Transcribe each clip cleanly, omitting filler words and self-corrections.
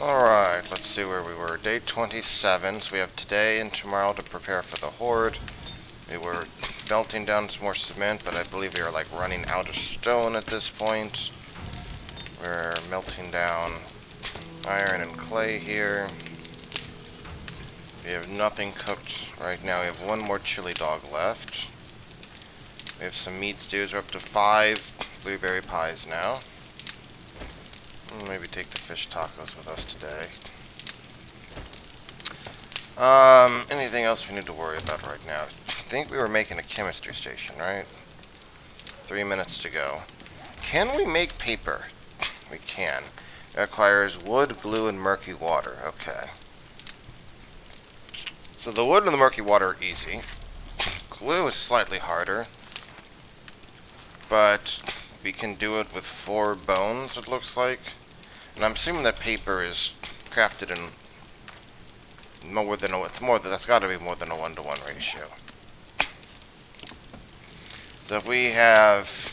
Alright, let's see where we were. Day 27, so we have today and tomorrow to prepare for the horde. We were melting down some more cement, but I believe we are like running out of stone at this point. We're melting down iron and clay here. We have nothing cooked right now. We have one more chili dog left. We have some meat stews. We're up to 5 blueberry pies now. Maybe take the fish tacos with us today. Anything else we need to worry about right now? I think we were making a chemistry station, right? 3 minutes to go. Can we make paper? We can. It requires wood, glue, and murky water. Okay. So the wood and the murky water are easy. Glue is slightly harder. But we can do it with 4 bones, it looks like. And I'm assuming that paper is crafted in more than that's got to be more than a 1-to-1 ratio. So if we have,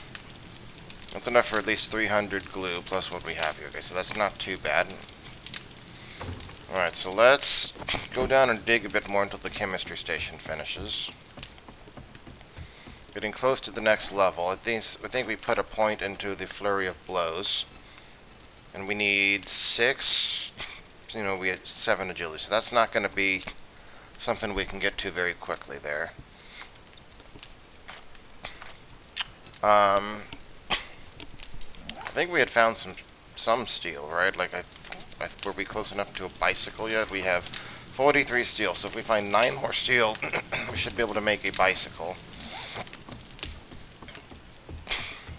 that's enough for at least 300 glue plus what we have here. Okay, so that's not too bad. Alright, so let's go down and dig a bit more until the chemistry station finishes. Getting close to the next level. I think we put a point into the flurry of blows. And we need 6, we had 7 agility, so that's not going to be something we can get to very quickly there. I think we had found some steel, right? Like, were we close enough to a bicycle yet? We have 43 steel, so if we find 9 more steel, we should be able to make a bicycle.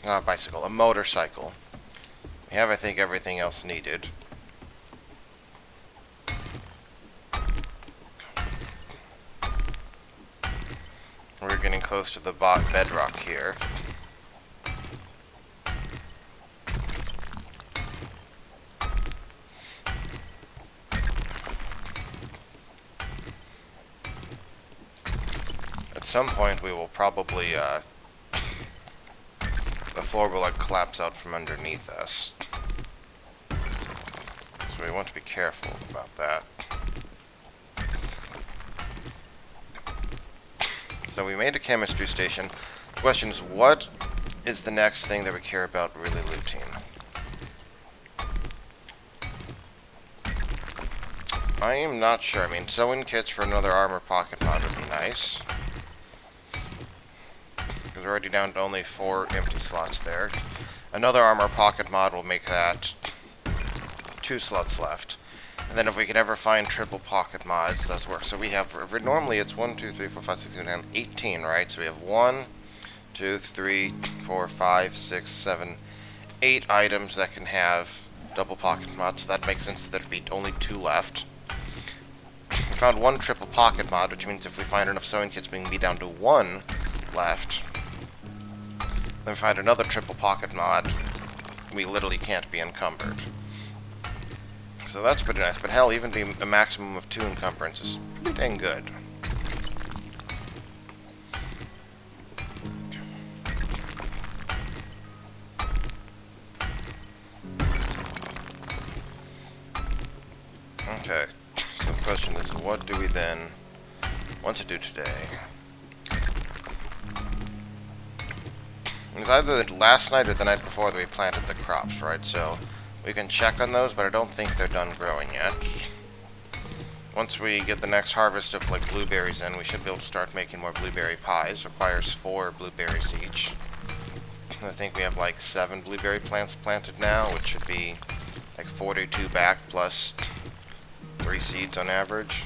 Not a bicycle, a motorcycle. We have, I think, everything else needed. We're getting close to the bedrock here. At some point, we will probably, the floor will like collapse out from underneath us. So we want to be careful about that. So we made a chemistry station. The question is, what is the next thing that we care about really looting? I am not sure. I mean, sewing kits for another armor pocket mod would be nice. Because we're already down to only 4 empty slots there. Another armor pocket mod will make that 2 slots left. And then if we could ever find triple pocket mods, those work. So we have, normally it's 1, 2, 3, 4, 5, 6, 7, 18, right? So we have 1, 2, 3, 4, 5, 6, 7, 8 items that can have double pocket mods. So that makes sense that there'd be only 2 left. We found 1 triple pocket mod, which means if we find enough sewing kits, we can be down to 1 left. Then we find another triple pocket mod, we literally can't be encumbered. So that's pretty nice, but hell, even a maximum of 2 encumbrance is pretty dang good. Okay, so the question is, what do we then want to do today? It was either last night or the night before that we planted the crops, right? So we can check on those, but I don't think they're done growing yet. Once we get the next harvest of like blueberries in, we should be able to start making more blueberry pies. Requires 4 blueberries each. I think we have like 7 blueberry plants planted now, which should be like 42 back plus 3 seeds on average.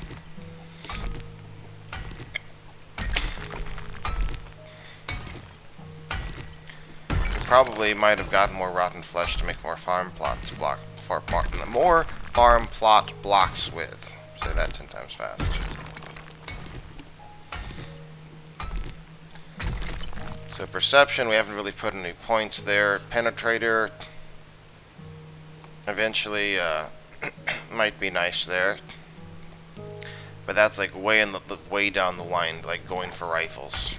Probably might have gotten more rotten flesh to make more farm plot blocks with. Say that 10 times fast. So perception, we haven't really put any points there. Penetrator, eventually might be nice there, but that's like way down the line, like going for rifles.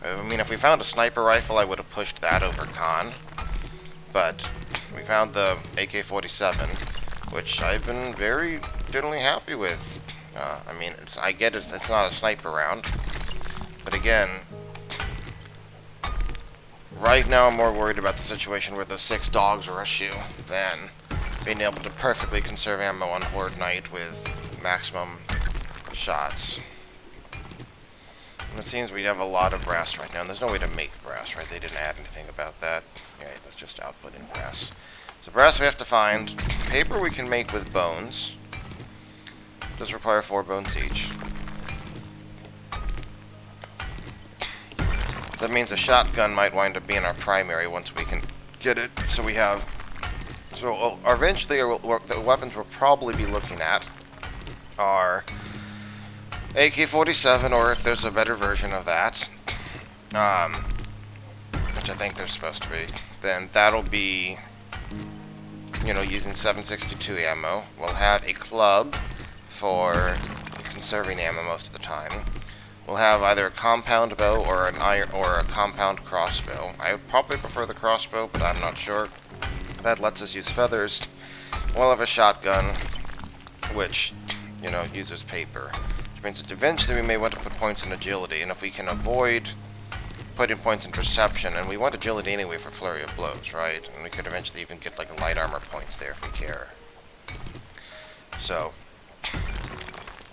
I mean, if we found a sniper rifle, I would have pushed that over con. But we found the AK-47, which I've been very generally happy with. I mean, I get it's not a sniper round, but again, right now I'm more worried about the situation where the 6 dogs rush you than being able to perfectly conserve ammo on Horde Night with maximum shots. And it seems we have a lot of brass right now, and there's no way to make brass, right? They didn't add anything about that. Yeah, that's just outputting brass. So brass we have to find. Paper we can make with bones. Does require 4 bones each. That means a shotgun might wind up being our primary once we can get it. So we have... So eventually the weapons we'll probably be looking at are AK-47, or if there's a better version of that, which I think there's supposed to be, then that'll be, you know, using 7.62 ammo. We'll have a club for conserving ammo most of the time. We'll have either a compound bow or a compound crossbow. I would probably prefer the crossbow, but I'm not sure. That lets us use feathers. We'll have a shotgun, which, you know, uses paper. Which means that eventually we may want to put points in agility, and if we can avoid putting points in perception, and we want agility anyway for flurry of blows, right? And we could eventually even get like light armor points there if we care. So,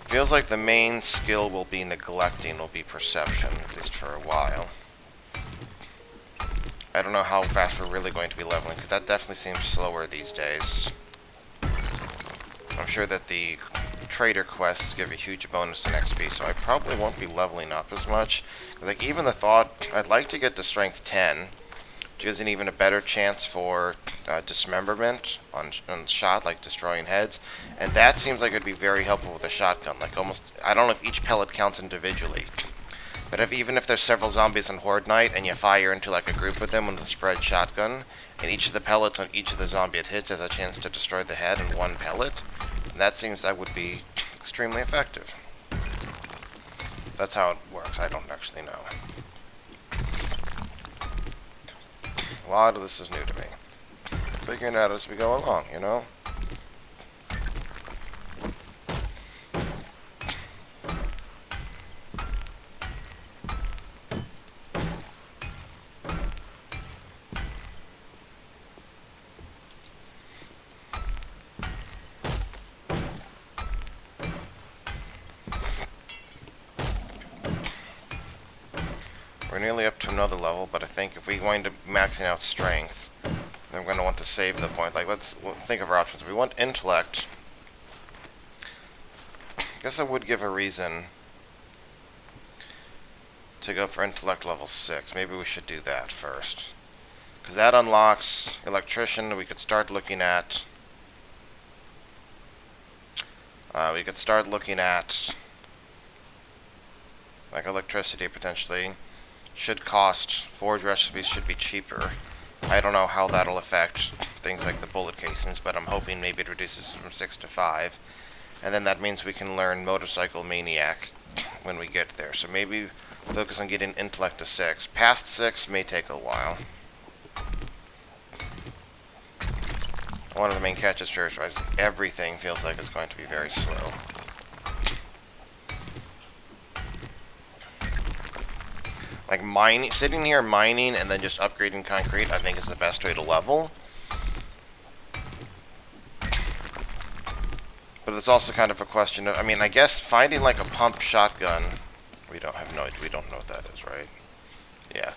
feels like the main skill we'll be neglecting will be perception, at least for a while. I don't know how fast we're really going to be leveling, because that definitely seems slower these days. I'm sure that the trader quests give a huge bonus in XP, so I probably won't be leveling up as much. Like, even the thought, I'd like to get to strength 10, which gives an even a better chance for dismemberment on shot, like destroying heads, and that seems like it'd be very helpful with a shotgun. Like, almost, I don't know if each pellet counts individually, but even if there's several zombies on Horde Night and you fire into like a group with them with a spread shotgun, and each of the pellets on each of the zombie it hits has a chance to destroy the head in one pellet, that seems that would be extremely effective. That's how it works. I don't actually know. A lot of this is new to me. Figuring it out as we go along, you know? We're nearly up to another level, but I think if we wind up maxing out strength, then we're going to want to save the point. Like, let's think of our options. If we want intellect, I guess I would give a reason to go for intellect level 6. Maybe we should do that first, because that unlocks electrician. We could start looking at like electricity potentially. Should cost, forge recipes should be cheaper. I don't know how that'll affect things like the bullet casings, but I'm hoping maybe it reduces from 6 to 5. And then that means we can learn Motorcycle Maniac when we get there. So maybe focus on getting intellect to 6. Past 6 may take a while. One of the main catches for us is everything feels like it's going to be very slow. Like mining, sitting here mining and then just upgrading concrete, I think is the best way to level. But it's also kind of a question of, I mean, I guess finding like a pump shotgun, we don't know what that is, right? Yeah.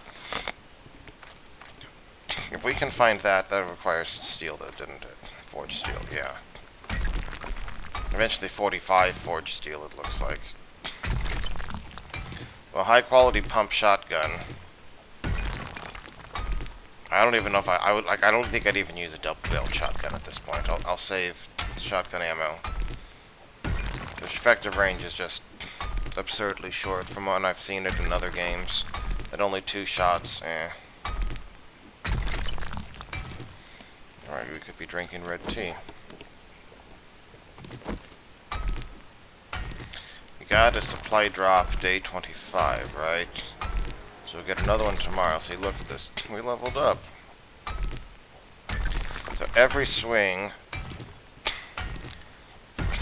If we can find that, that requires steel though, didn't it? Forged steel, yeah. Eventually 45 forged steel, it looks like. Well, high quality pump shotgun. I don't even know if I would, like, I don't think I'd even use a double barrel shotgun at this point. I'll save the shotgun ammo. The effective range is just absurdly short from when I've seen it in other games. At only 2 shots, Alright, we could be drinking red tea. Got a supply drop day 25, right? So we'll get another one tomorrow. See, look at this. We leveled up. So every swing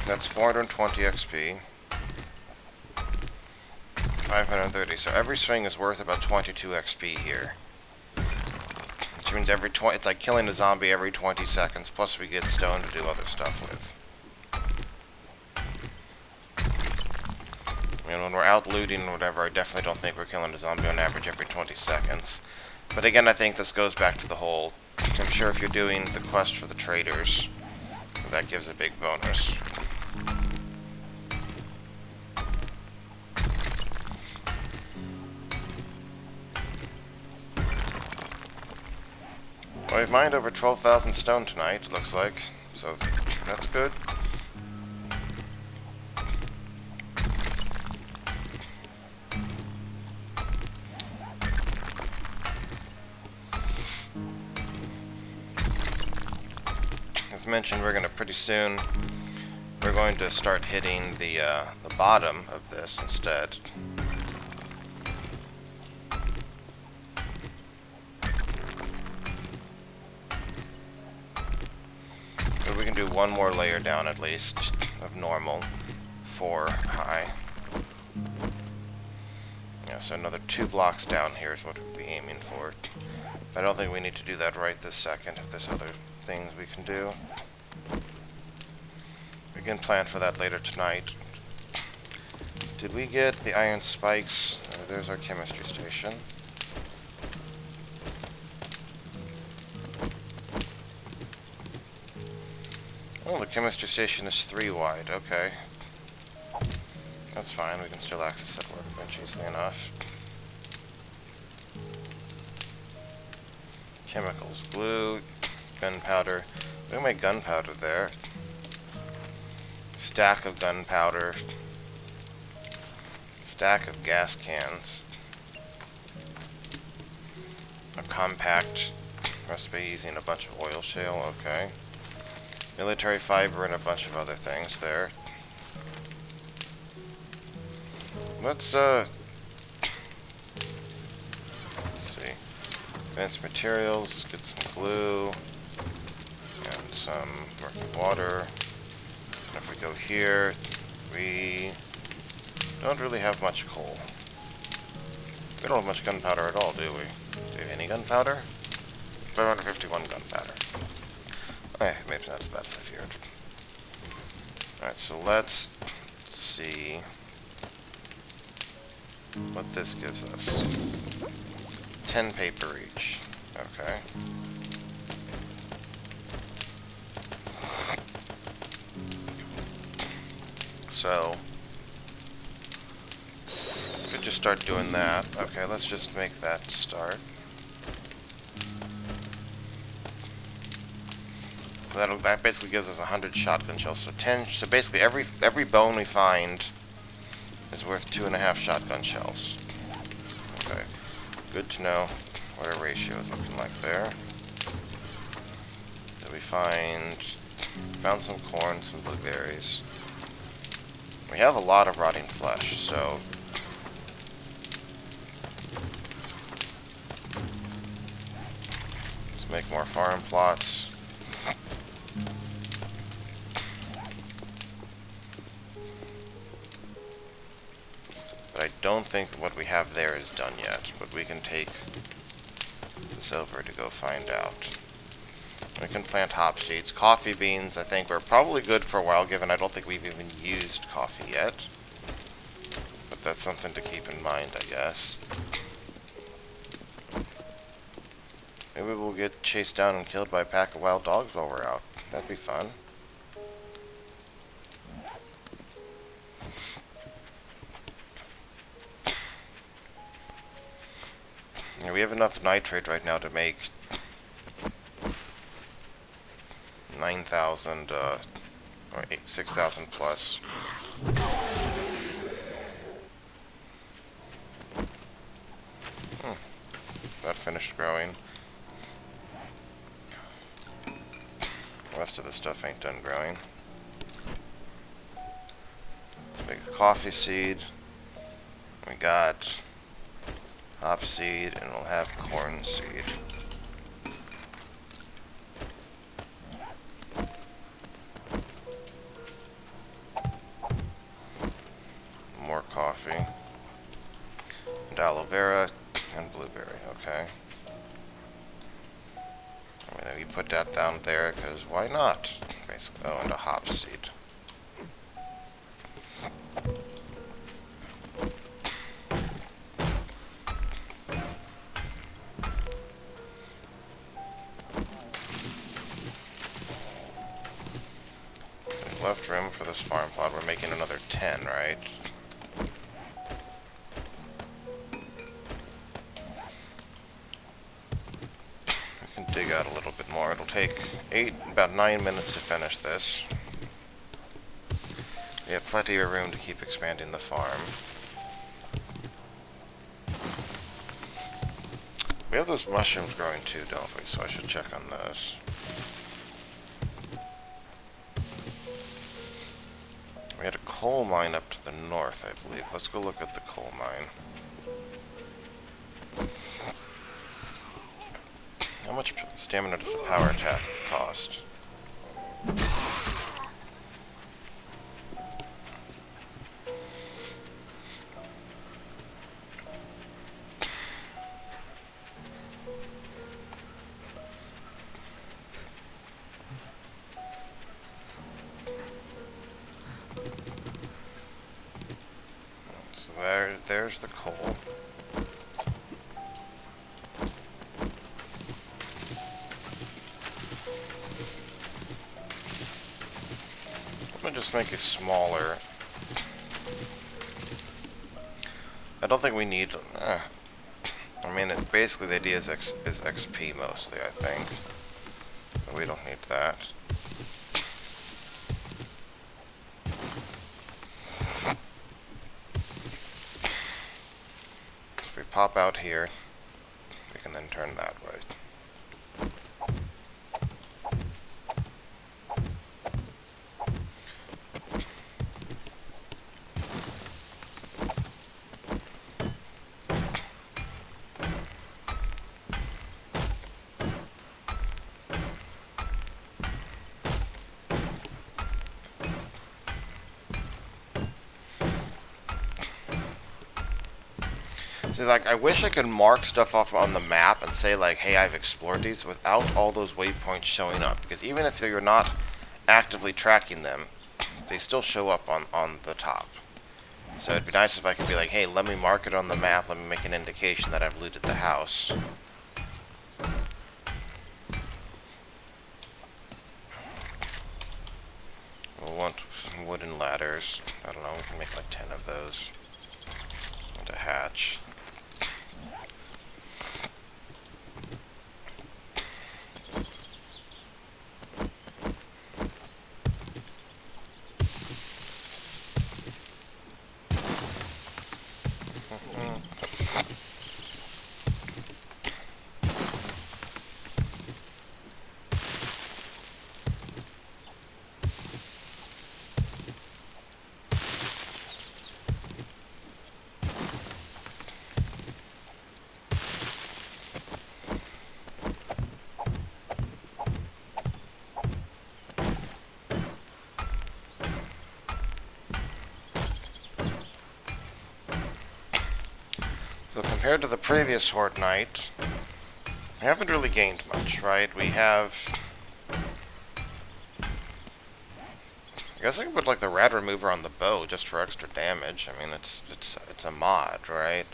That's 420 XP. 530. So every swing is worth about 22 XP here. Which means it's like killing a zombie every 20 seconds, plus we get stone to do other stuff with. I mean, when we're out looting or whatever, I definitely don't think we're killing a zombie on average every 20 seconds. But again, I think this goes back to the whole, I'm sure if you're doing the quest for the traders, that gives a big bonus. Well, we've mined over 12,000 stone tonight, it looks like, so that's good. As mentioned, we're going to start hitting the bottom of this instead. So we can do one more layer down at least of normal, 4 high. Yeah, so another 2 blocks down here is what we'll be aiming for. But I don't think we need to do that right this second if there's other things we can do. We can plan for that later tonight. Did we get the iron spikes? There's our chemistry station. Oh, the chemistry station is 3 wide. Okay. That's fine. We can still access that workbench easily enough. Chemicals. Glue. Gunpowder. We can make gunpowder there. Stack of gunpowder. Stack of gas cans. A compact recipe using a bunch of oil shale. Okay. Military fiber and a bunch of other things there. Let's see. Advanced materials, get some glue, and some murky water. And if we go here, we don't really have much coal. We don't have much gunpowder at all, do we? Do we have any gunpowder? 551 gunpowder. Okay, maybe not as bad as I feared. Alright, so let's see what this gives us. 10 paper each. Okay. So, we could just start doing that. Okay, let's just make that to start. So that basically gives us 100 shotgun shells. So 10. So basically, every bone we find is worth 2.5 shotgun shells. Okay, good to know what our ratio is looking like there. So we found some corn, some blueberries. We have a lot of rotting flesh, so let's make more farm plots. But I don't think what we have there is done yet, but we can take the silver to go find out. We can plant hop seeds. Coffee beans, I think, we're probably good for a while, given I don't think we've even used coffee yet. But that's something to keep in mind, I guess. Maybe we'll get chased down and killed by a pack of wild dogs while we're out. That'd be fun. Yeah, we have enough nitrate right now to make 9,000, or 6,000 plus. That finished growing. The rest of the stuff ain't done growing. Let's make a coffee seed. We got hop seed, and we'll have corn seed. put that down there, because why not? Basically, oh, and a hop seed. Left room for this farm plot. We're making another 10, right? We can dig out a little bit more. It'll take about 9 minutes to finish this. We have plenty of room to keep expanding the farm. We have those mushrooms growing too, don't we? So I should check on those. We had a coal mine up to the north, I believe. Let's go look at the coal mine. How much stamina does the power attack cost? There's the coal. I'm gonna just make it smaller. I don't think we need. I mean, basically the idea is XP mostly, I think. But we don't need that. Pop out here, we can then turn that way. See, like, I wish I could mark stuff off on the map and say, like, hey, I've explored these without all those waypoints showing up. Because even if you're not actively tracking them, they still show up on the top. So it'd be nice if I could be like, hey, let me mark it on the map, let me make an indication that I've looted the house. We'll want some wooden ladders. I don't know, we can make like 10 of those. And a hatch. So compared to the previous Horde Night, we haven't really gained much, right? We have... I guess I can put like the rad remover on the bow just for extra damage. I mean, it's a mod, right?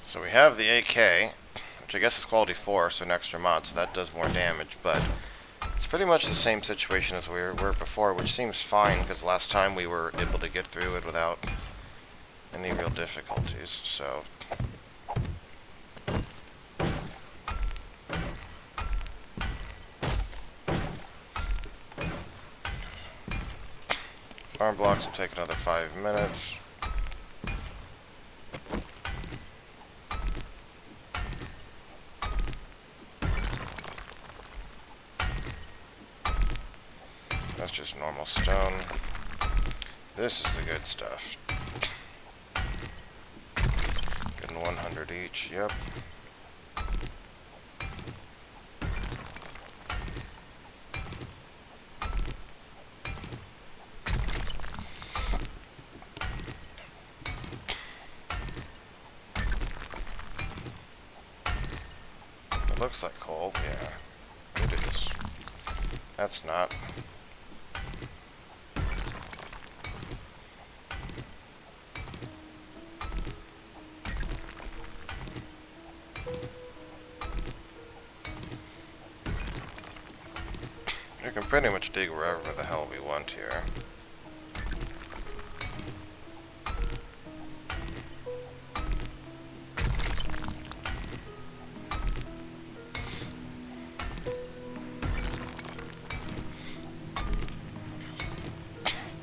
So we have the AK, which I guess is quality 4, so an extra mod, so that does more damage, but it's pretty much the same situation as we were before, which seems fine, because last time we were able to get through it without any real difficulties, so... Farm blocks will take another 5 minutes. That's just normal stone. This is the good stuff. Getting 100 each, yep. looks like coal. Yeah, it is. That's not. We can pretty much dig wherever the hell we want here.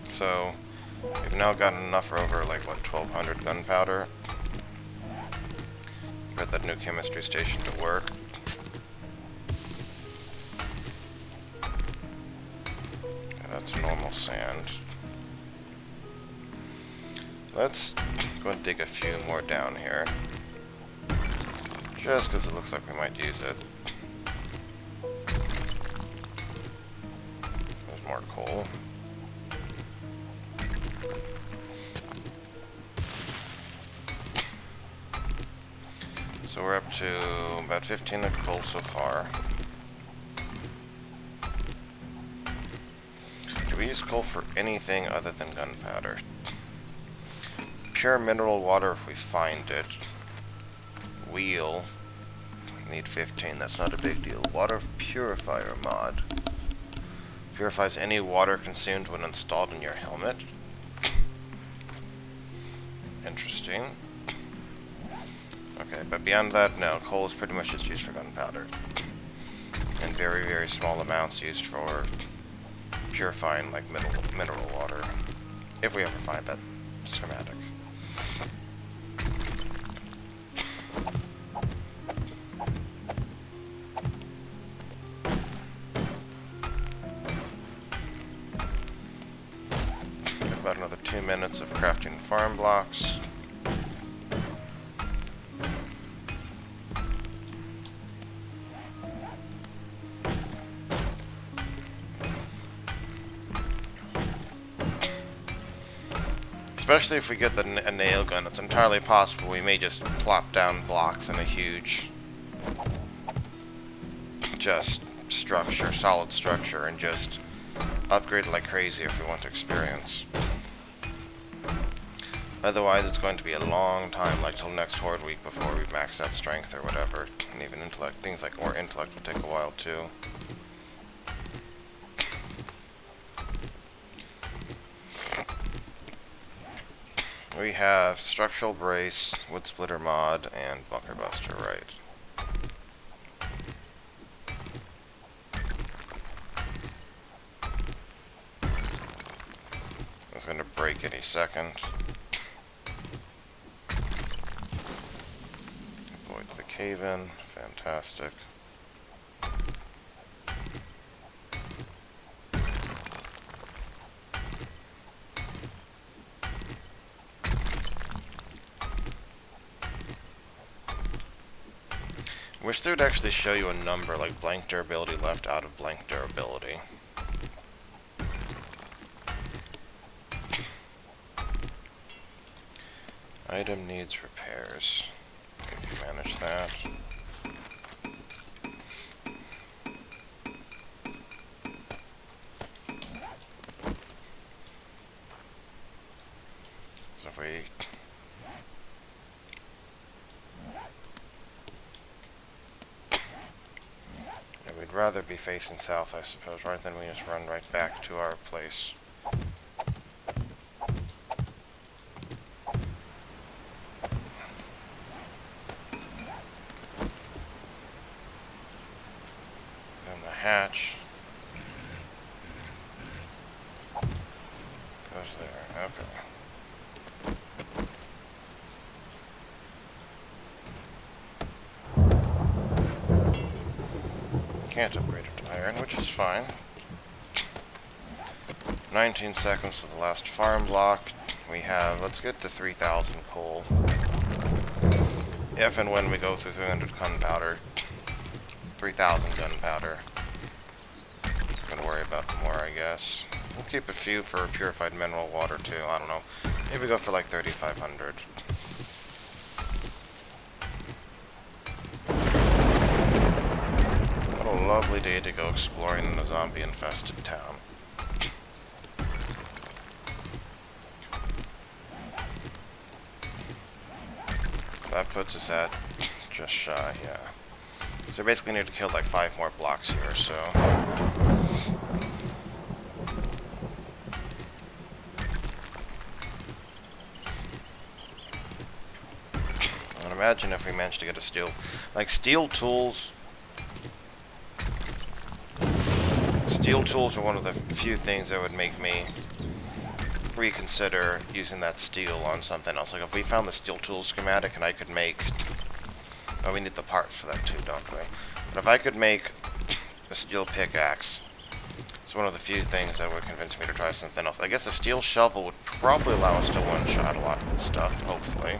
So, we've now gotten enough for over, like, what, 1200 gunpowder? Got that new chemistry station to work. Yeah, that's normal sand. Let's go and dig a few more down here. Just because it looks like we might use it. There's more coal. So we're up to about 15 of coal so far. Do we use coal for anything other than gunpowder? Pure mineral water if we find it. Wheel. Need 15, that's not a big deal. Water purifier mod. Purifies any water consumed when installed in your helmet. Interesting. Okay, but beyond that, no. Coal is pretty much just used for gunpowder. And very, very small amounts used for purifying, like, mineral water. If we ever find that schematic. Got about another 2 minutes of crafting farm blocks. Especially if we get a nail gun, it's entirely possible we may just plop down blocks in a huge just structure, solid structure, and just upgrade like crazy if we want experience. Otherwise it's going to be a long time, like till next Horde week before we max out strength or whatever. And even intellect, things like more intellect will take a while too. We have Structural Brace, Wood Splitter Mod, and Bunker Buster, right. It's going to break any second. Avoid the cave-in, fantastic. Wish they would actually show you a number, like blank durability left out of blank durability. Item needs repairs. Manage that. So if we we'd rather be facing south, I suppose, right? Then we just run right back to our place. And the hatch goes there. Okay. Can't upgrade it to iron, which is fine. 19 seconds for the last farm block. We have, let's get to 3,000 coal. If and when we go through 300 gunpowder. 3,000 gunpowder. Gonna worry about more, I guess. We'll keep a few for purified mineral water too, I don't know. Maybe go for like 3,500. What a lovely day to go exploring in a zombie-infested town. That puts us at just shy, yeah. So basically need to kill like 5 more blocks here, so... And imagine if we managed to get a steel... Like, steel tools... Steel tools are one of the few things that would make me reconsider using that steel on something else. Like, if we found the steel tool schematic and I could make... Oh, we need the parts for that too, don't we? But if I could make a steel pickaxe, it's one of the few things that would convince me to try something else. I guess a steel shovel would probably allow us to one-shot a lot of this stuff, hopefully.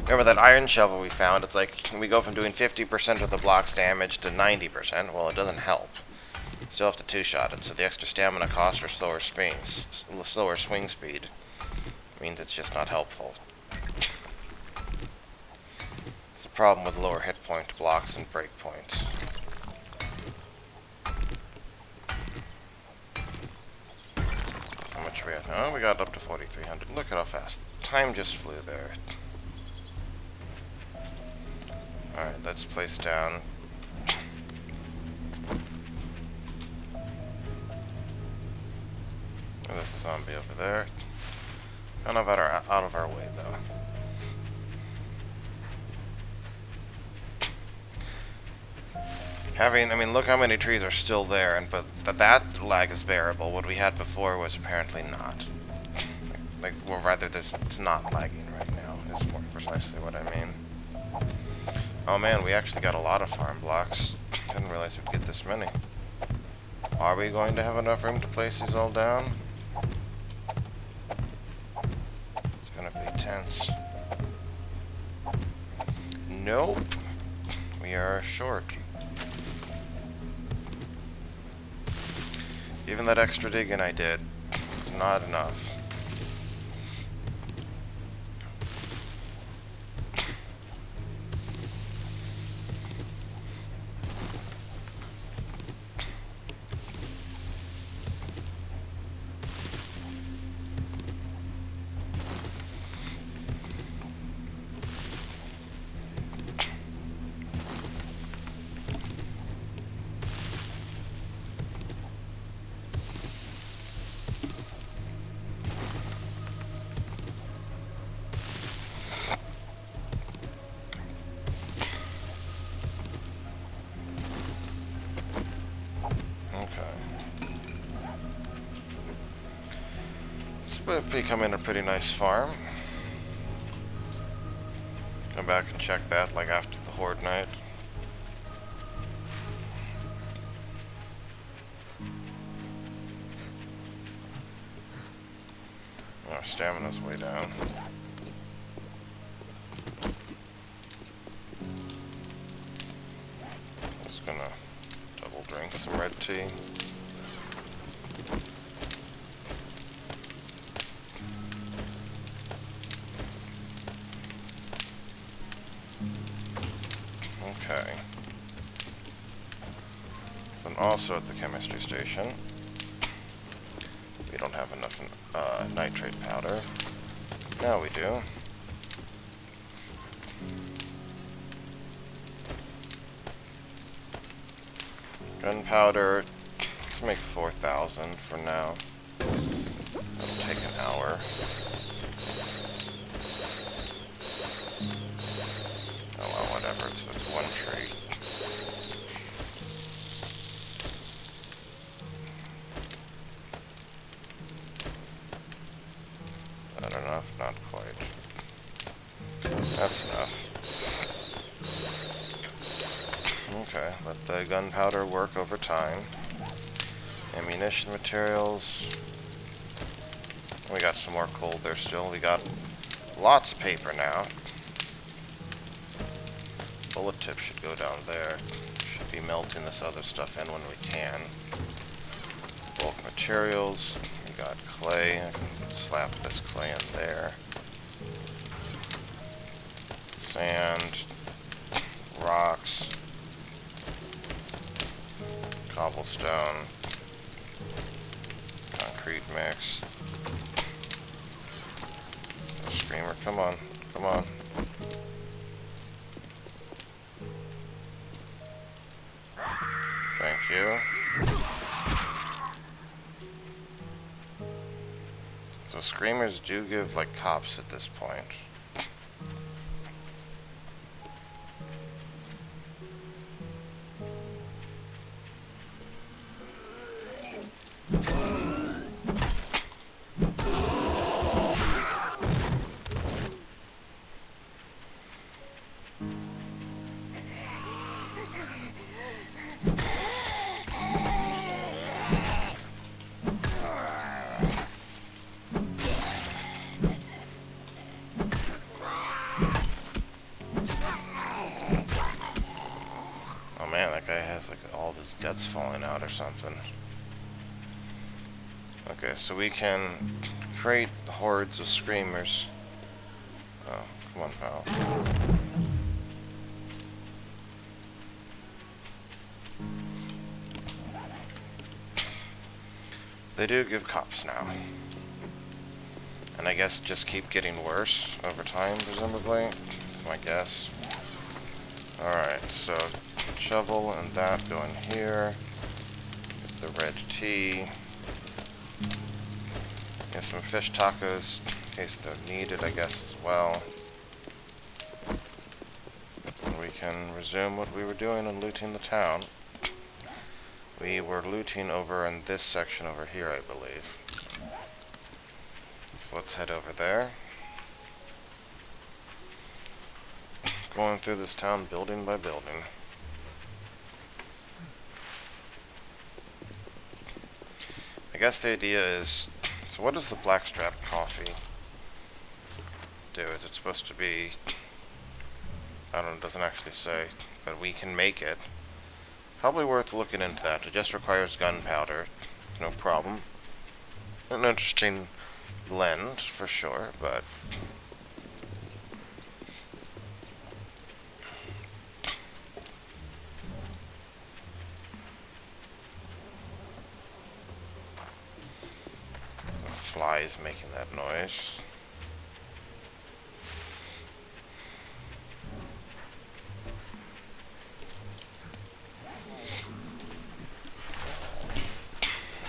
Remember that iron shovel we found? It's like we go from doing 50% of the block's damage to 90%. Well, it doesn't help. Still have to two-shot it, so the extra stamina cost or slower swing speed means it's just not helpful. It's a problem with lower hit point blocks and breakpoints. How much are we at now? Oh, we got up to 4,300. Look at how fast. Time just flew there. Alright, let's place down. Oh, there's a zombie over there. Kind of out of our way, though. I mean, look how many trees are still there, and but that lag is bearable. What we had before was apparently not. Well, rather, it's not lagging right now, is more precisely what I mean. Oh man, we actually got a lot of farm blocks. Didn't realize we'd get this many. Are we going to have enough room to place these all down? It's gonna be tense. Nope. We are short. Even that extra digging I did is not enough. It's becoming a pretty nice farm. Come back and check that, like after the Horde night. Oh, stamina's way down. Just gonna double drink some red tea. Okay. So then also at the chemistry station, we don't have enough nitrate powder. Now we do. Gunpowder, let's make 4,000 for now. That'll take an hour. Oh well, whatever, it's one tree. Not enough? Not quite. That's enough. Okay, let the gunpowder work over time. Ammunition materials. We got some more coal there still. We got lots of paper now. Bullet tip should go down there. Should be melting this other stuff in when we can. Bulk materials. We got clay. I can slap this clay in there. Sand. Rocks. cobblestone, concrete mix. Screamer, come on, come on. Thank you. So screamers do give like cops at this point. Oh man, that guy has like all of his guts falling out or something. Okay, so we can create hordes of screamers. Oh, come on, pal. They do give cops now. And I guess just keep getting worse over time, presumably. That's my guess. Alright, so shovel and that go in here. The red tea. Get some fish tacos in case they're needed, I guess, as well. And we can resume what we were doing and looting the town. We were looting over in this section over here, I believe. So let's head over there. Going through this town building by building. I guess the idea is, so what does the blackstrap coffee do? Is it supposed to be, I don't know, it doesn't actually say, but we can make it. Probably worth looking into that. It just requires gunpowder, no problem. An interesting blend, for sure, but the fly is making that noise.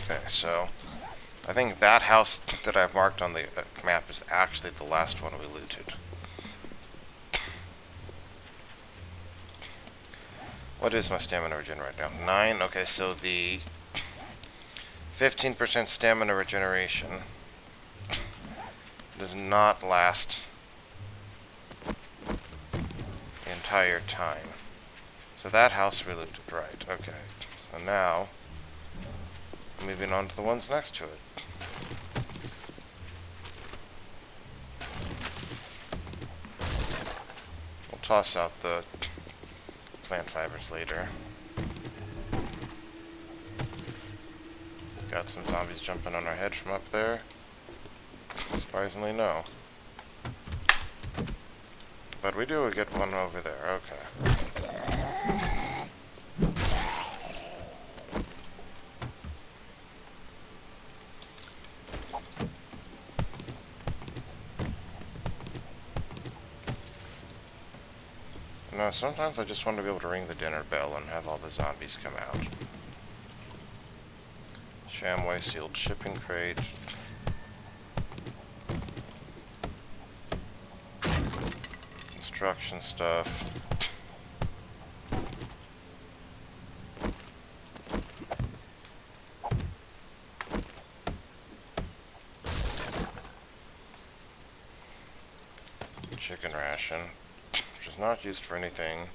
Okay, so I think that house that I've marked on the map is actually the last one we looted. What is my stamina regen right now? 9? Okay, so the 15% stamina regeneration does not last the entire time. So that house we looted, right. Okay, so now moving on to the ones next to it. We'll toss out the plant fibers later. Got some zombies jumping on our head from up there? Surprisingly, no. But we do get one over there, okay. No, sometimes I just want to be able to ring the dinner bell and have all the zombies come out. Shamway sealed shipping crate. Construction stuff. Chicken ration. Not used for anything.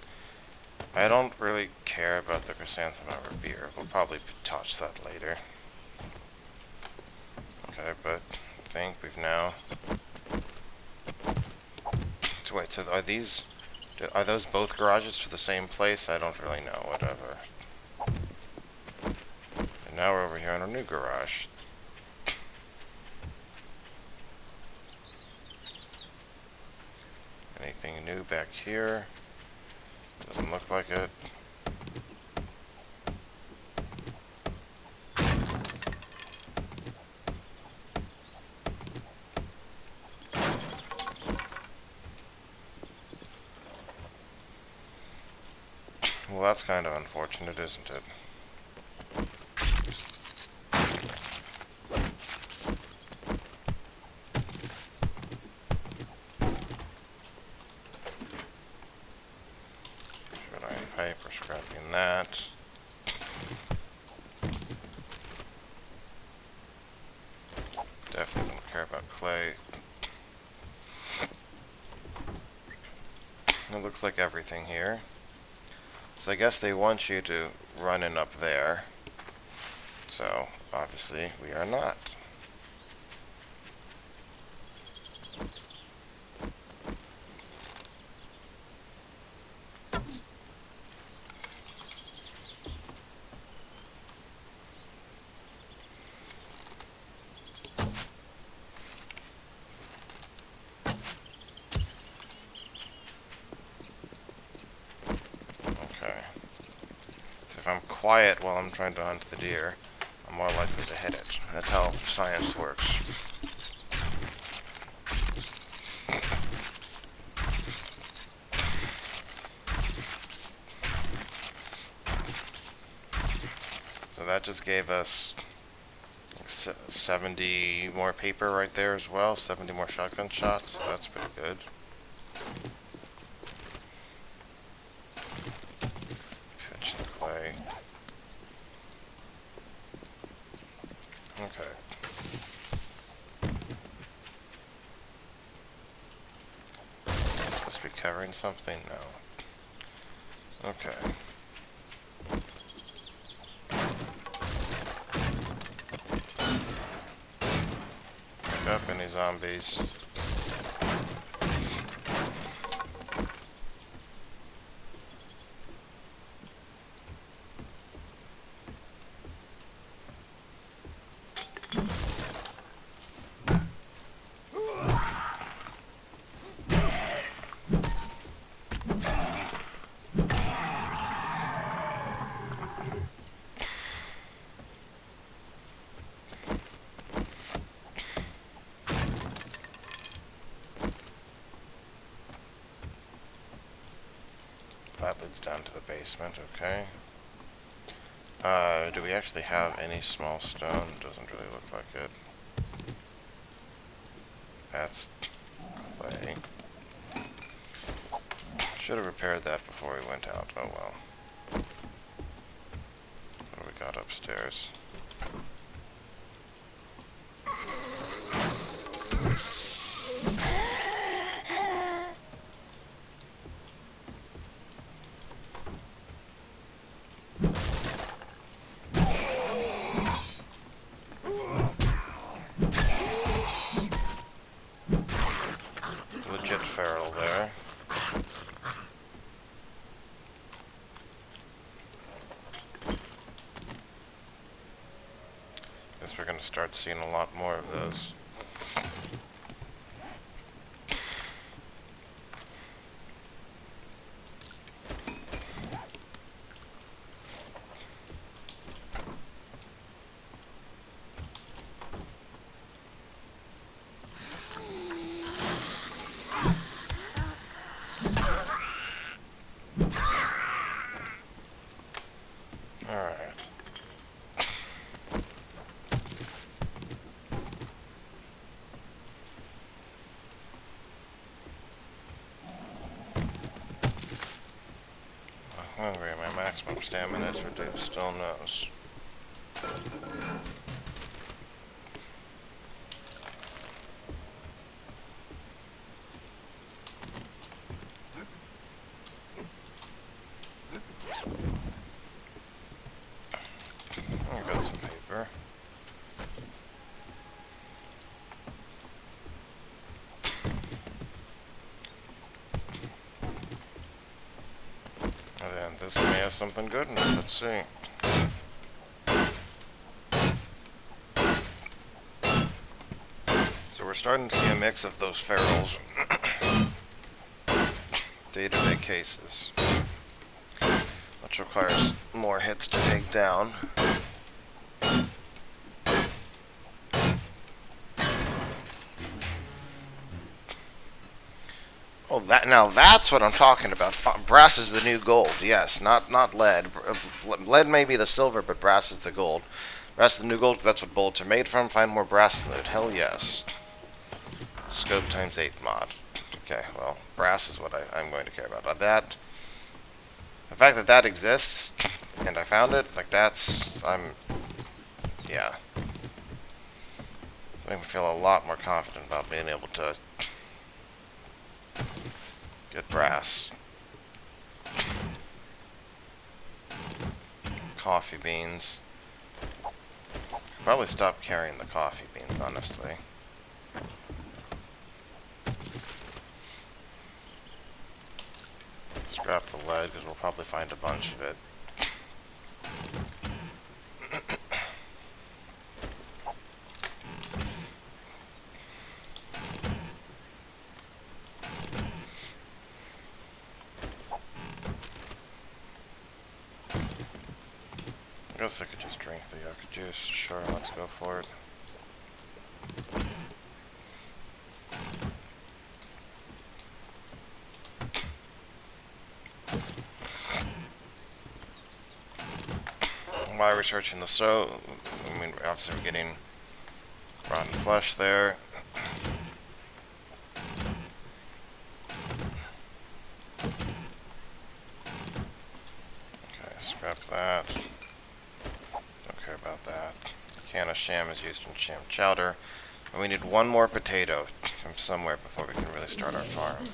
I don't really care about the chrysanthemum or beer. We'll probably touch that later. Okay, but I think we've now... So wait, so are these... Are those both garages for the same place? I don't really know, whatever. And now we're over here in our new garage. Anything new back here? Doesn't look like it. that's kind of unfortunate, isn't it? Short iron pipe, we're scrapping that. Definitely don't care about clay. It looks like everything here. So I guess they want you to run in up there. So, obviously, we are not. Okay. So if I'm quiet while I'm trying to hunt the deer, I'm more likely to hit it. That's how science works. So that just gave us 70 more paper right there as well, 70 more shotgun shots, so that's pretty good. Fetch the clay. Okay. Is this supposed to be covering something? No. Okay. Pick up any zombies. That leads down to the basement, okay. Do we actually have any small stone? Doesn't really look like it. That's clay. Should have repaired that before we went out. Oh well. What do we got upstairs? Legit feral there. Guess we're gonna start seeing a lot more of those. Alright. I'm hungry. My maximum stamina is reduced. Still knows. I got some paper. And then this may have something good in it. Let's see. So we're starting to see a mix of those ferals. Day-to-day cases. Which requires more hits to take down. Oh, that Now that's what I'm talking about. Brass is the new gold. Yes, not lead. Lead may be the silver, but brass is the gold. Brass is the new gold because that's what bullets are made from. Find more brass in it. Hell yes. Scope times 8 mod. Okay, well, brass is what I'm going to care about. That, the fact that that exists, and I found it, like that's, yeah. It's making me feel a lot more confident about being able to get brass. Coffee beans. Probably stop carrying the coffee beans, honestly. Scrap the lead, because we'll probably find a bunch of it. I guess I could just drink the yucca juice. Sure, let's go for it. While researching the stove, I mean, obviously we're getting rotten flesh there. Okay, scrap that. Don't care about that. A can of sham is used in sham chowder. And we need one more potato from somewhere before we can really start our farm.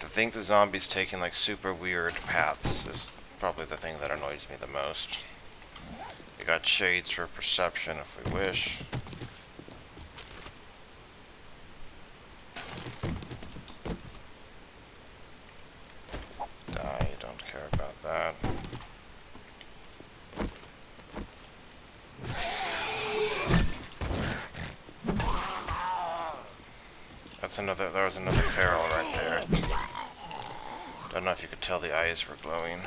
I think the zombies taking like super weird paths is probably the thing that annoys me the most. We got shades for perception if we wish. Die, don't care about that. There was another feral right there. Don't know if you could tell the eyes were glowing.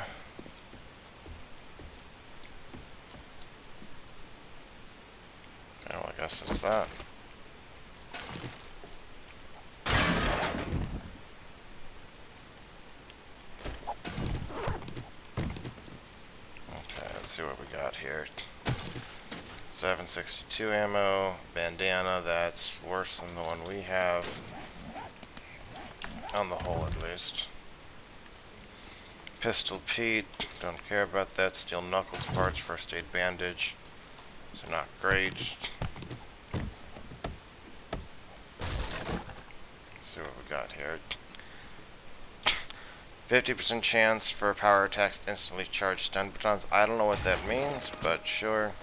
Oh, I guess it's that. Okay, let's see what we got here. 762 ammo, bandana, that's worse than the one we have. On the whole, at least. Pistol Pete, don't care about that. Steel knuckles parts, first aid bandage. So not great. Let's see what we got here. 50% chance for power attacks instantly charge stun batons. I don't know what that means, but sure.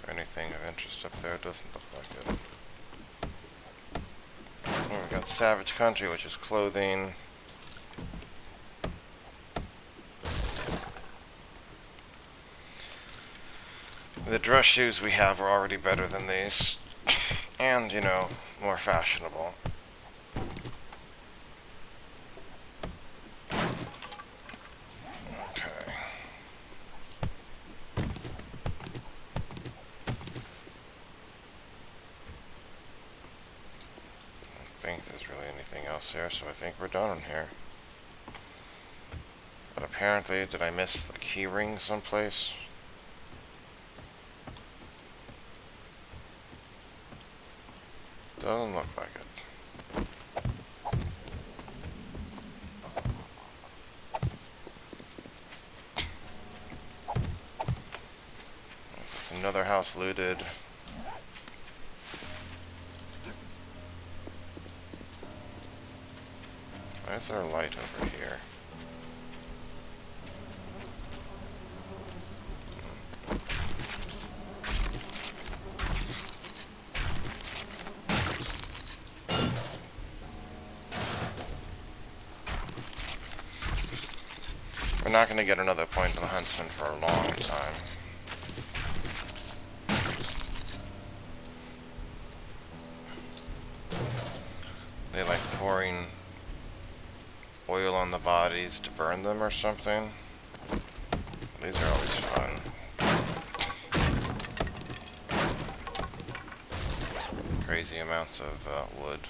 Anything of interest up there? Doesn't look like it. And we got Savage Country, which is clothing. The dress shoes we have are already better than these. And, you know, more fashionable. I don't think there's really anything else here, so I think we're done here. But apparently, did I miss the key ring someplace? Doesn't look like it. It's another house looted. Why is there a light over here? We're not going to get another point to the Huntsman for a long time. oil on the bodies to burn them or something. These are always fun. Crazy amounts of wood.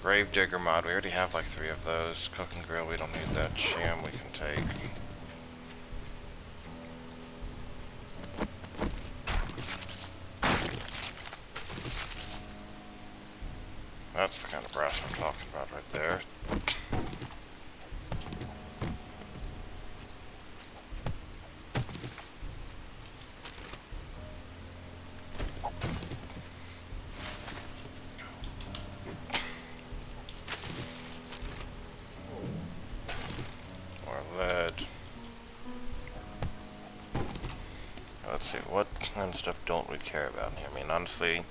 Grave digger mod, we already have like 3 of those. Cook and grill, we don't need that. Sham we can take. That's the kind of brass I'm talking about right there. More lead. Let's see, what kind of stuff don't we care about here? I mean, honestly,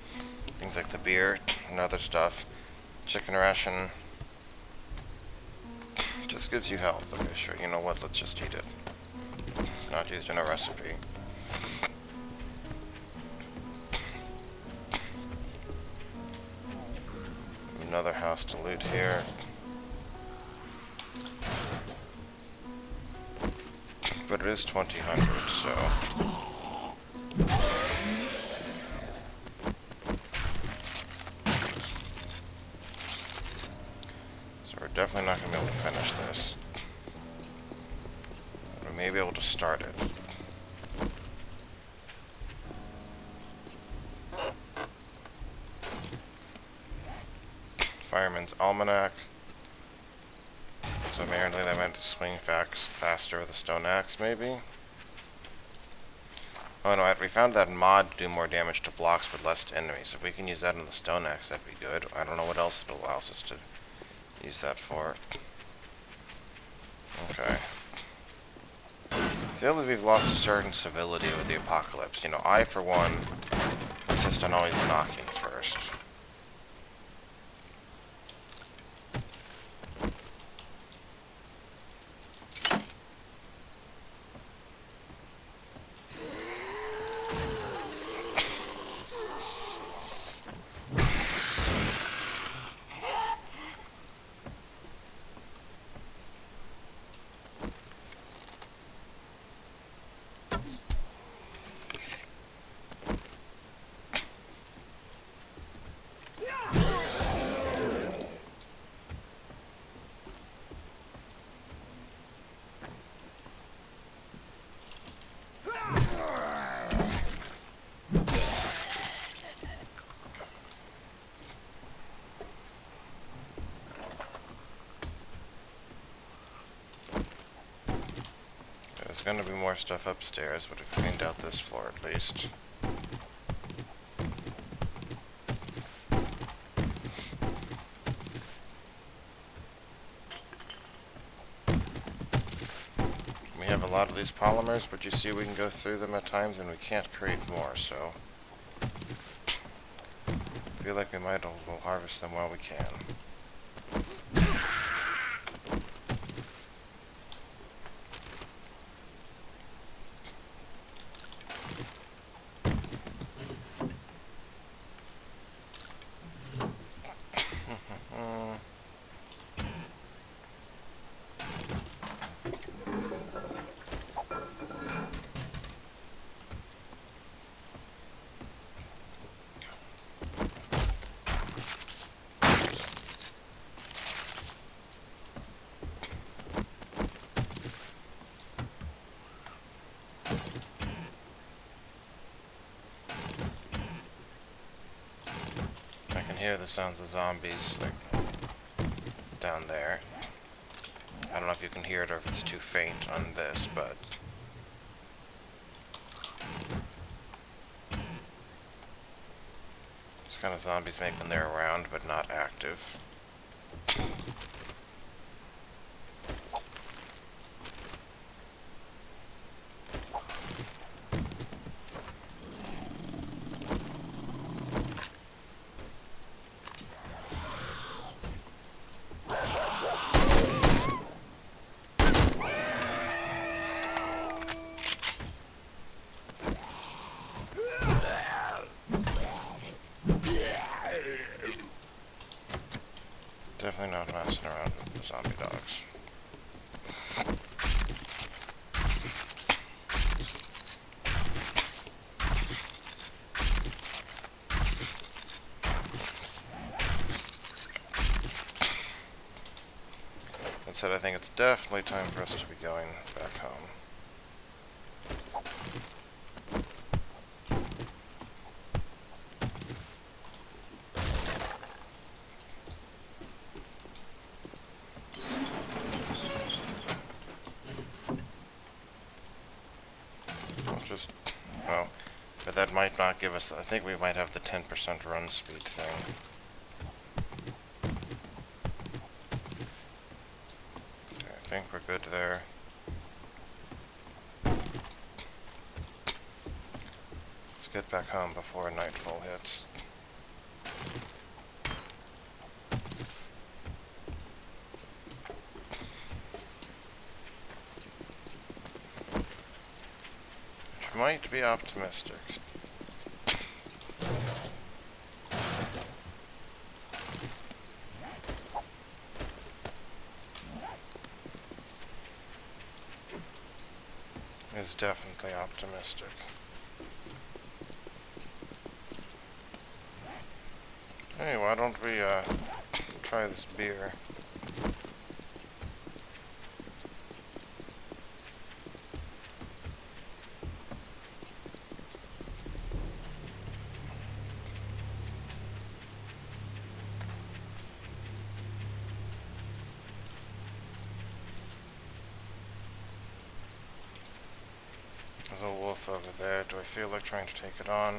things like the beer and other stuff. Chicken ration just gives you health. Okay, sure. You know what? Let's just eat it. It's not used in a recipe. Another house to loot here. But it is 2000, so... Definitely not going to be able to finish this. But we may be able to start it. Fireman's Almanac. So apparently they meant to swing faster with a stone axe, maybe? Oh no, we found that mod to do more damage to blocks but less to enemies. If we can use that on the stone axe, that'd be good. I don't know what else it allows us to use that for. Okay. I feel that we've lost a certain civility with the apocalypse. You know, I, for one, insist on always knocking first. There's gonna be more stuff upstairs, but we've cleaned out this floor at least. We have a lot of these polymers, but you see we can go through them at times and we can't create more, so... I feel like we might as well harvest them while we can. Hear the sounds of zombies, like, down there. I don't know if you can hear it or if it's too faint on this, but... It's kind of zombies making their round, but not active. Definitely not messing around with the zombie dogs. That said, I think it's definitely time for us to be going back home. Well, but that might not give us, I think we might have the 10% run speed thing. Okay, I think we're good there. Let's get back home before nightfall hits. Might be optimistic. Is definitely optimistic. Hey, why don't we try this beer? There's a wolf over there. Do I feel like trying to take it on?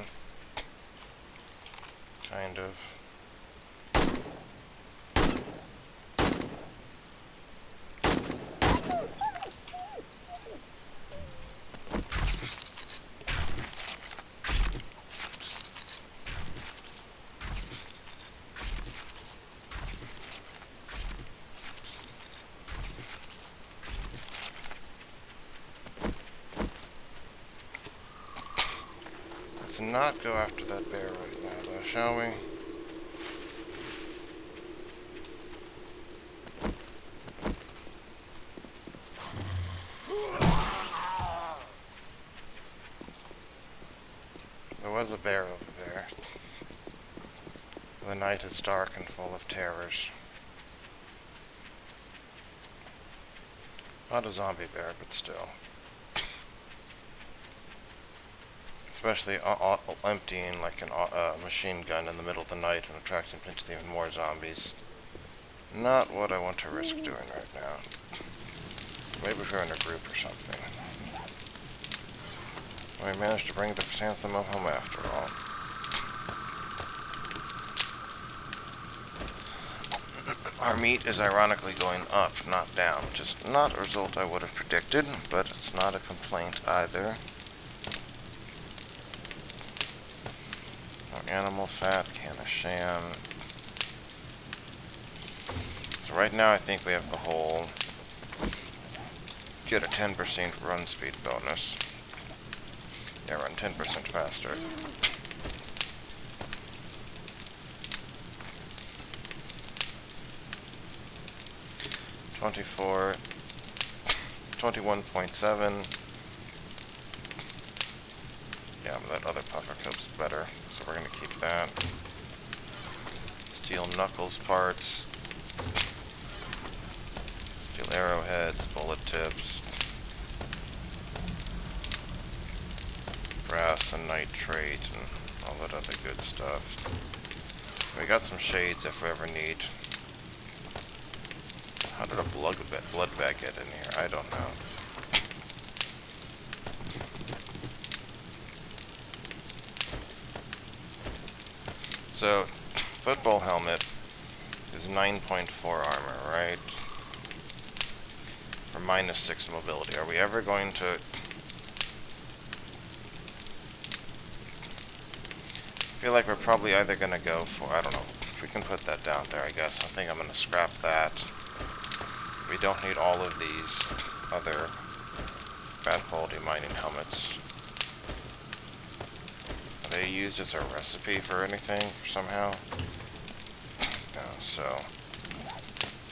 Kind of. Let's not go after that bear right now, though, shall we? There was a bear over there. The night is dark and full of terrors. Not a zombie bear, but still. Especially emptying like a machine gun in the middle of the night and attracting potentially even more zombies. Not what I want to risk doing right now. Maybe if we're in a group or something. We managed to bring the chrysanthemum home after all. Our meat is ironically going up, not down. Just not a result I would have predicted, but it's not a complaint either. No animal fat, can of sham. So right now I think we have the whole get a 10% run speed bonus. Yeah, run 10% faster. $24, 21.7. Yeah, but that other puffer clip's better, so we're gonna keep that. Steel knuckles parts. Steel arrowheads, bullet tips. Brass and nitrate and all that other good stuff. We got some shades if we ever need. How did a blood bag get in here? I don't know. So, football helmet is 9.4 armor, right? For -6 mobility. Are we ever going to... I feel like we're probably either going to go for... I don't know. We can put that down there, I guess. I think I'm going to scrap that. We don't need all of these other bad quality mining helmets. Are they used as a recipe for anything, somehow? No, so...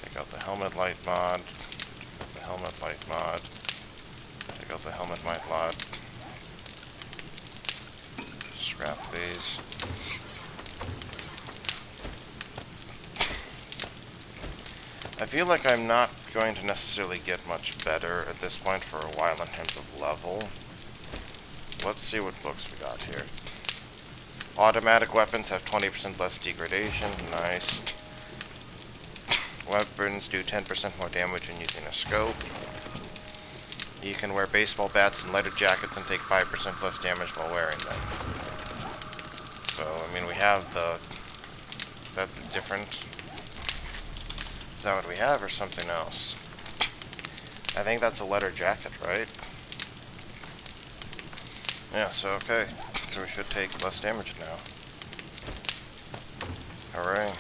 take out the helmet light mod, the helmet light mod. Take out the helmet light mod. Scrap these. I feel like I'm not going to necessarily get much better at this point for a while in terms of level. Let's see what books we got here. Automatic weapons have 20% less degradation. Nice. Weapons do 10% more damage when using a scope. You can wear baseball bats and leather jackets and take 5% less damage while wearing them. So, I mean, we have the... Is that the difference? Is that what we have, or something else? I think that's a leather jacket, right? Yeah, so okay. So we should take less damage now. Hooray.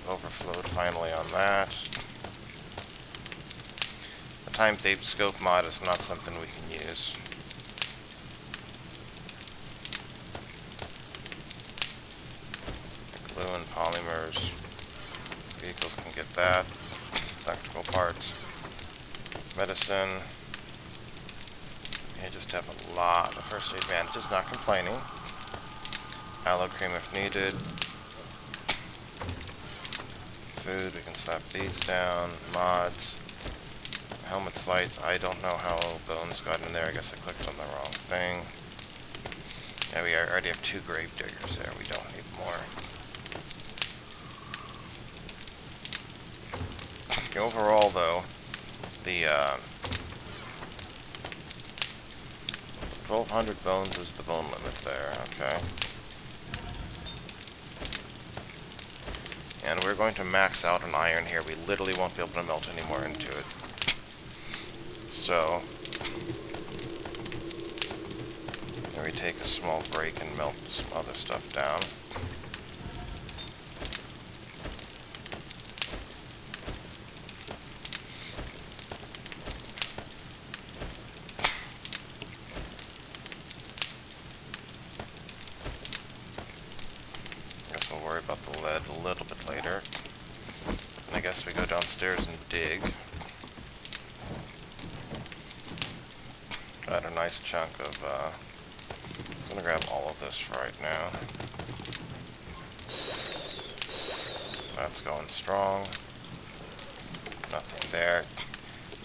Overflowed finally on that. The time-tape scope mod is not something we can use. Glue and polymers. Vehicles can get that. Electrical parts. Medicine. You just have a lot of first aid bandages, not complaining. Aloe cream if needed. Food, we can slap these down. Mods. Helmet lights, I don't know how Bones got in there. I guess I clicked on the wrong thing. Yeah, we already have 2 grave diggers there. We don't need more. Overall, though, the 1,200 bones is the bone limit there, okay. And we're going to max out on iron here. We literally won't be able to melt any more into it. So, then we take a small break and melt some other stuff down. Guess we'll worry about the lead a little bit later. And I guess we go downstairs and dig. Got a nice chunk of, I'm gonna grab all of this right now. That's going strong. Nothing there.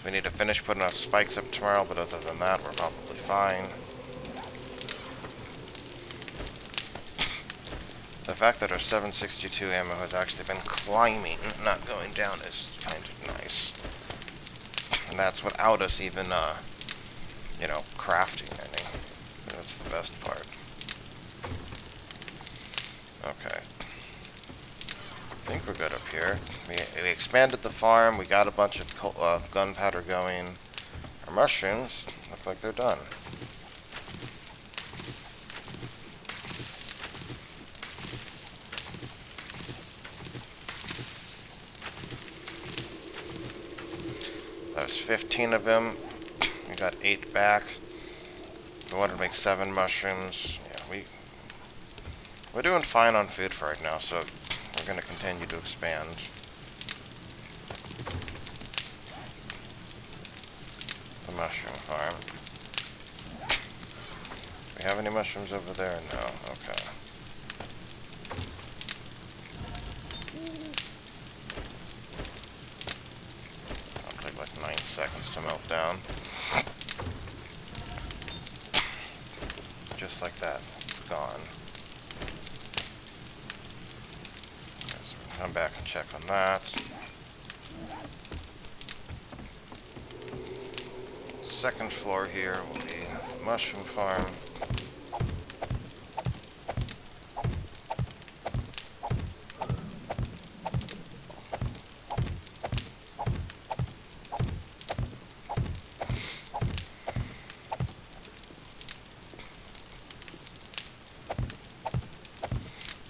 We need to finish putting our spikes up tomorrow, but other than that, we're probably fine. The fact that our 7.62 ammo has actually been climbing, not going down, is kind of nice. And that's without us even, you know, crafting any. That's the best part. Okay. I think we're good up here. We expanded the farm, we got a bunch of gunpowder going. Our mushrooms look like they're done. There's 15 of them. We got 8 back. We wanted to make 7 mushrooms. Yeah, we're doing fine on food for right now, so we're going to continue to expand. The mushroom farm. Do we have any mushrooms over there? No. Okay. That'll take like 9 seconds to melt down. Just like that. It's gone. Okay, so we can come back and check on that. Second floor here will be the mushroom farm.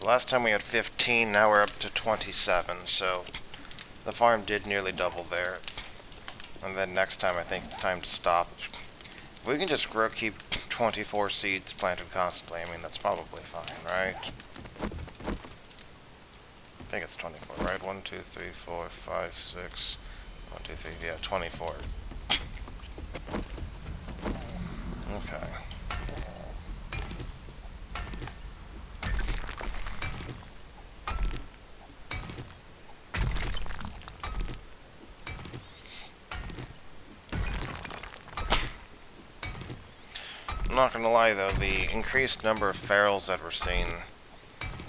Last time we had 15, now we're up to 27, so the farm did nearly double there. And then next time I think it's time to stop. If we can just keep 24 seeds planted constantly, I mean that's probably fine, right? I think it's 24, right? 1, 2, 3, 4, 5, 6, 1, 2, 3, yeah, 24. Okay. I'm not gonna lie though, the increased number of ferals that we're seeing,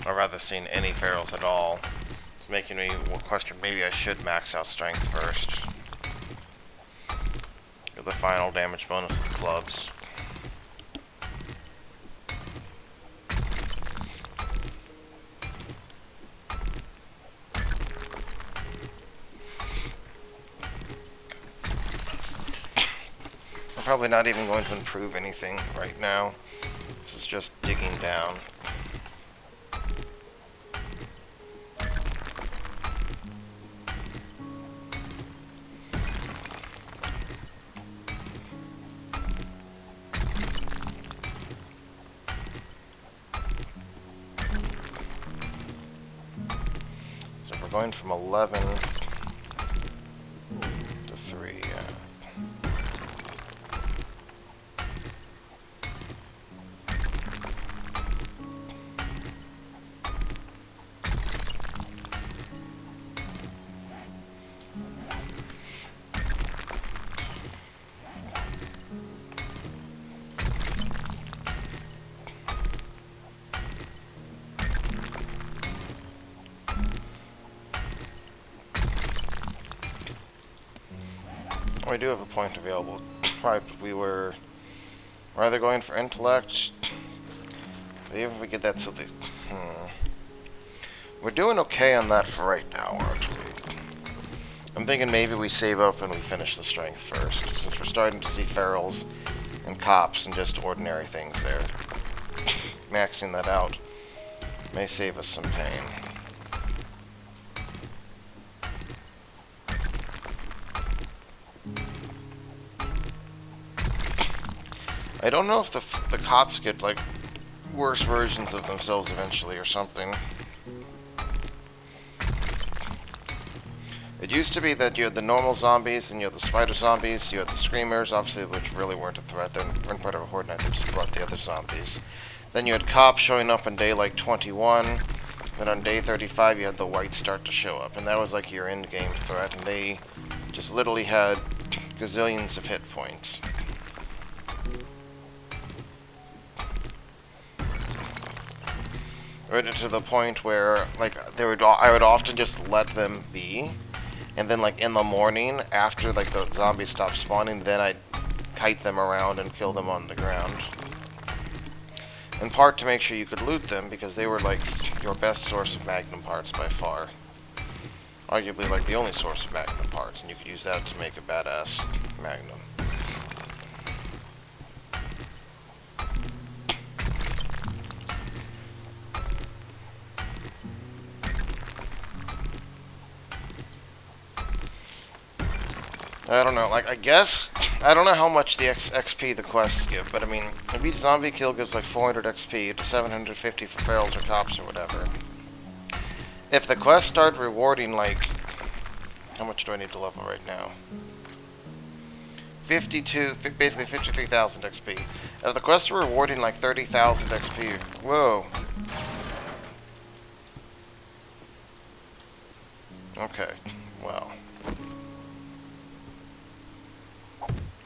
or rather seeing any ferals at all, is making me question maybe I should max out strength first. Get the final damage bonus with clubs. I'm probably not even going to improve anything right now. This is just digging down. So we're going from 11 to 3. We do have a point available. Right, but we were rather going for intellect. But even if we get that, so the we're doing okay on that for right now, aren't we? I'm thinking maybe we save up and we finish the strength first, since we're starting to see ferals and cops and just ordinary things there. Maxing that out may save us some pain. I don't know if the cops get, like, worse versions of themselves eventually or something. It used to be that you had the normal zombies, and you had the spider zombies, you had the screamers, obviously, which really weren't a threat. They weren't part of a horde night, they just brought the other zombies. Then you had cops showing up on day, like, 21, then on day 35 you had the whites start to show up, and that was, like, your end-game threat, and they just literally had gazillions of hit points. Right to the point where, like, I would often just let them be, and then, like, in the morning, after, like, the zombies stopped spawning, then I'd kite them around and kill them on the ground. In part to make sure you could loot them, because they were, like, your best source of magnum parts by far. Arguably, like, the only source of magnum parts, and you could use that to make a badass magnum. I don't know, like, I guess, I don't know how much the XP the quests give, but I mean, if each zombie kill gives like 400 XP to 750 for ferals or cops or whatever. If the quests start rewarding, like, how much do I need to level right now? 52, basically 53,000 XP. If the quests are rewarding like 30,000 XP, whoa. Okay, well.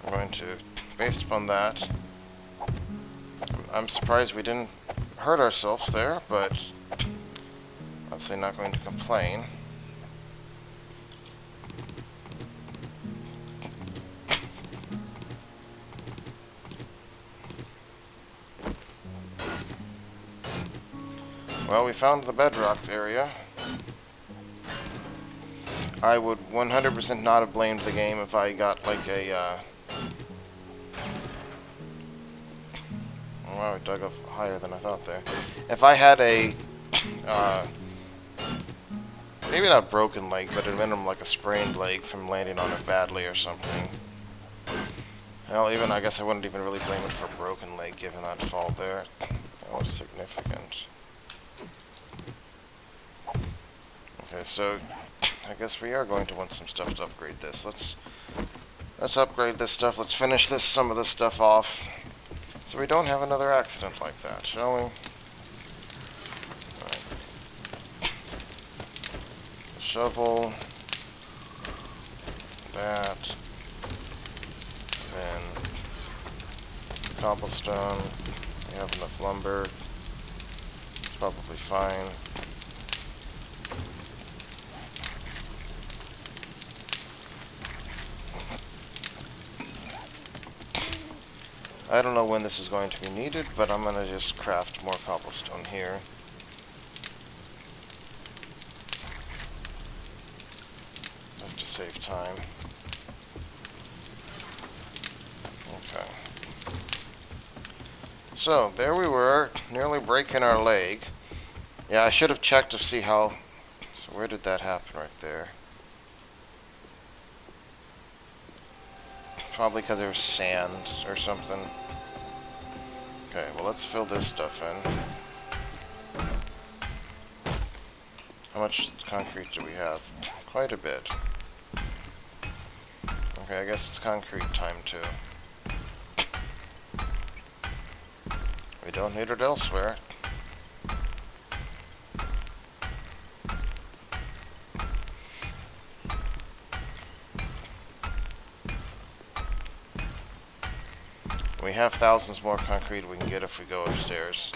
I'm going to, based upon that, I'm surprised we didn't hurt ourselves there, but obviously not going to complain. Well, we found the bedrock area. I would 100% not have blamed the game if I got like a, wow, we dug up higher than I thought there. If I had a, maybe not a broken leg, but at minimum like a sprained leg from landing on it badly or something. Hell, even, I guess I wouldn't even really blame it for a broken leg given that fall there. That was significant. Okay, so I guess we are going to want some stuff to upgrade this. Let's upgrade this stuff. Let's finish some of this stuff off, so we don't have another accident like that, shall we? Right. Shovel. That. Then cobblestone. We have enough lumber. It's probably fine. I don't know when this is going to be needed, but I'm going to just craft more cobblestone here. Just to save time. Okay. So, there we were, nearly breaking our leg. Yeah, I should have checked to see how... So where did that happen right there? Probably because there was sand or something. Okay, well let's fill this stuff in. How much concrete do we have? Quite a bit. Okay, I guess it's concrete time too. We don't need it elsewhere. We have thousands more concrete we can get if we go upstairs.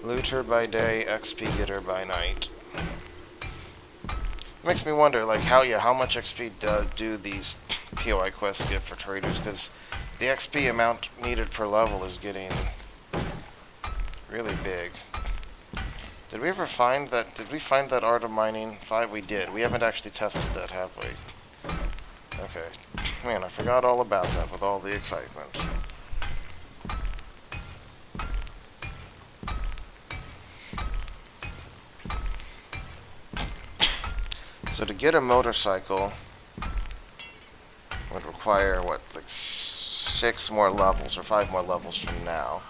Looter by day, XP getter by night. Makes me wonder, like, how much XP do these POI quests give for traders? Because the XP amount needed per level is getting really big. Did we ever find that? Did we find that art of mining 5? We did. We haven't actually tested that, have we? Okay. Man, I forgot all about that with all the excitement. So to get a motorcycle would require, what, like 6 more levels or 5 more levels from now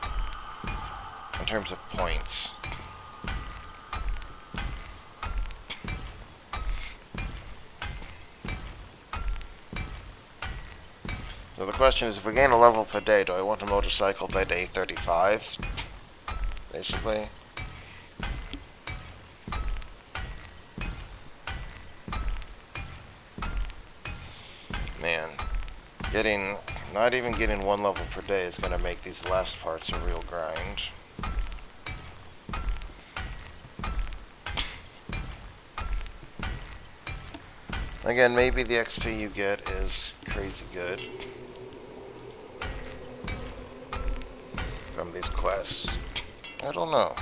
in terms of points. So the question is, if we gain a level per day, do I want a motorcycle by day 35? Basically. Man, not even getting 1 level per day is going to make these last parts a real grind. Again, maybe the XP you get is crazy good from these quests. I don't know.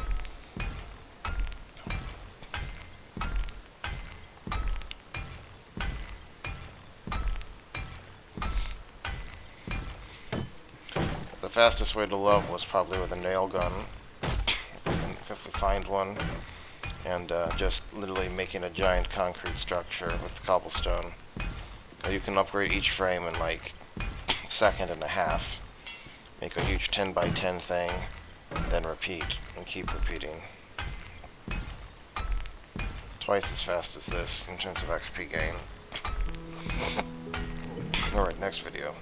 The fastest way to level is probably with a nail gun, if we find one, and just literally making a giant concrete structure with cobblestone. You can upgrade each frame in like a second and a half. Make a huge 10 by 10 thing, and then repeat, and keep repeating. Twice as fast as this in terms of XP gain. Alright, next video.